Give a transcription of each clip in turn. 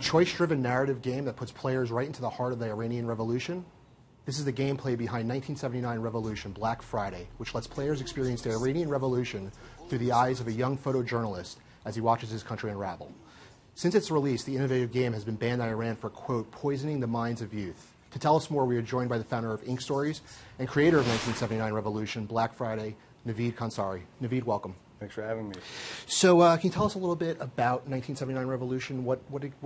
choice-driven narrative game that puts players right into the heart of the Iranian Revolution. This is the gameplay behind 1979 Revolution, Black Friday, which lets players experience the Iranian Revolution through the eyes of a young photojournalist as he watches his country unravel. Since its release, the innovative game has been banned in Iran for, quote, poisoning the minds of youth. To tell us more, we are joined by the founder of Ink Stories and creator of 1979 Revolution, Black Friday, Navid Khonsari. Navid, welcome. Thanks for having me. So can you tell us a little bit about 1979 Revolution? What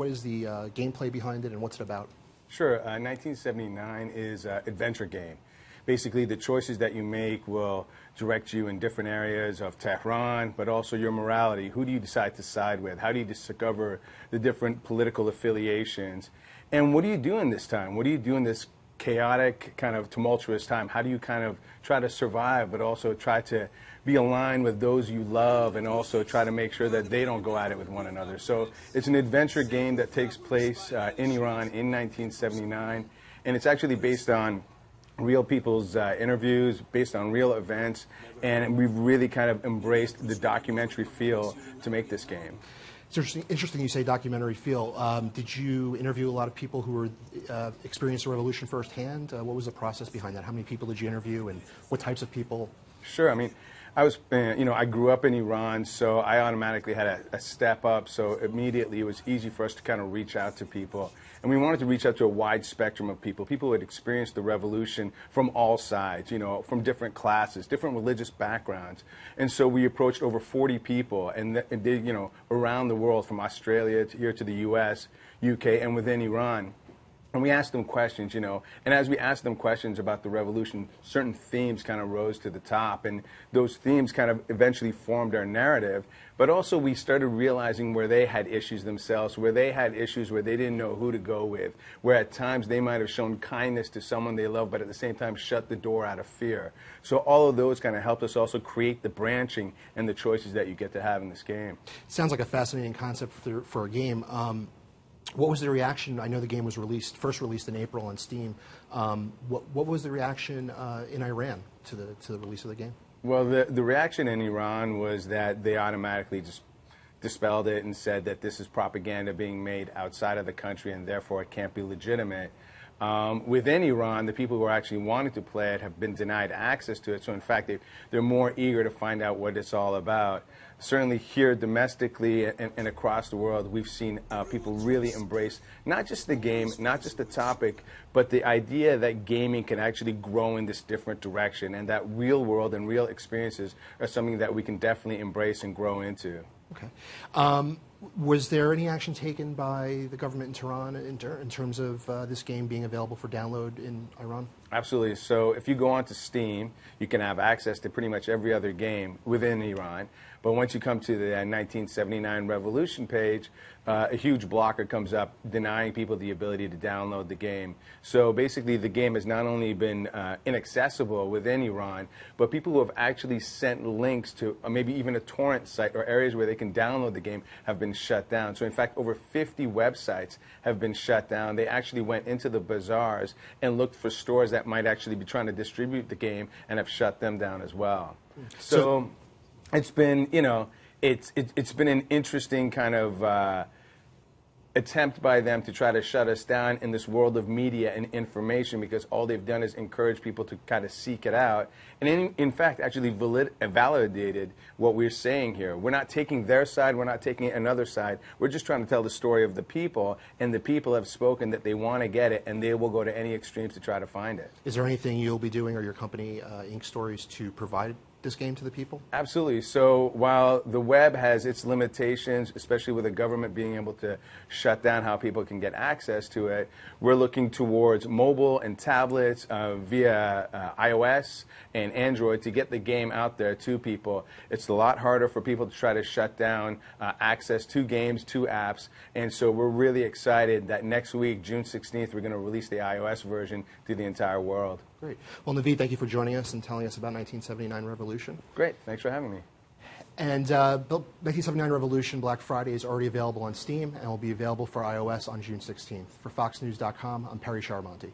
is the gameplay behind it and what's it about? Sure. 1979 is an adventure game. Basically, the choices that you make will direct you in different areas of Tehran, but also your morality. Who do you decide to side with? How do you discover the different political affiliations? And what do you do in this time? What do you do in this chaotic, kind of tumultuous time? How do you kind of try to survive, but also try to be aligned with those you love and also try to make sure that they don't go at it with one another? So it's an adventure game that takes place in Iran in 1979, and it's actually based on real people's interviews, based on real events, and we've really kind of embraced the documentary feel to make this game. It's interesting you say documentary feel. Did you interview a lot of people who were experienced the revolution firsthand? What was the process behind that? How many people did you interview, and what types of people? Sure. I mean, I was, I grew up in Iran, so I automatically had a step up. So immediately it was easy for us to kind of reach out to people. And we wanted to reach out to a wide spectrum of people who had experienced the revolution from all sides, from different classes, different religious backgrounds. And so we approached over 40 people, and they, around the world, from Australia to here to the US, UK, and within Iran. And we asked them questions, and as we asked them questions about the revolution, certain themes kind of rose to the top, and those themes kind of eventually formed our narrative. But also we started realizing where they had issues themselves, where they had issues where they didn't know who to go with, where at times they might have shown kindness to someone they love, but at the same time shut the door out of fear. So all of those kind of helped us also create the branching and the choices that you get to have in this game. Sounds like a fascinating concept for a game. What was the reaction? I know the game was first released in April on Steam. What was the reaction in Iran to the release of the game? Well, the reaction in Iran was that they automatically just dispelled it and said that this is propaganda being made outside of the country and therefore it can't be legitimate. Within Iran, the people who are actually wanting to play it have been denied access to it. So in fact, they're more eager to find out what it's all about. Certainly here domestically and across the world, we've seen people really embrace not just the game, not just the topic, but the idea that gaming can actually grow in this different direction, and that real world and real experiences are something that we can definitely embrace and grow into. Okay. Was there any action taken by the government in Tehran in terms of this game being available for download in Iran? Absolutely. So if you go onto Steam, you can have access to pretty much every other game within Iran. But once you come to the 1979 Revolution page, a huge blocker comes up denying people the ability to download the game. So basically the game has not only been inaccessible within Iran, but people who have actually sent links to maybe even a torrent site or areas where they can download the game have been shut down. So in fact, over 50 websites have been shut down. They actually went into the bazaars and looked for stores that might actually be trying to distribute the game and have shut them down as well. So it's been, it's been an interesting kind of attempt by them to try to shut us down in this world of media and information, because all they've done is encourage people to kind of seek it out. And in fact, actually validated what we're saying here. We're not taking their side. We're not taking another side. We're just trying to tell the story of the people, and the people have spoken that they want to get it, and they will go to any extremes to try to find it. Is there anything you'll be doing, or your company, Ink Stories, to provide this game to the people? Absolutely. So while the web has its limitations, especially with the government being able to shut down how people can get access to it, we're looking towards mobile and tablets via iOS and Android to get the game out there to people. It's a lot harder for people to try to shut down access to games, to apps, and so we're really excited that next week, June 16th, we're going to release the iOS version to the entire world. Great. Well, Navid, thank you for joining us and telling us about 1979 Revolution. Great. Thanks for having me. And 1979 Revolution Black Friday is already available on Steam and will be available for iOS on June 16th. For FoxNews.com, I'm Perry Sharmonti.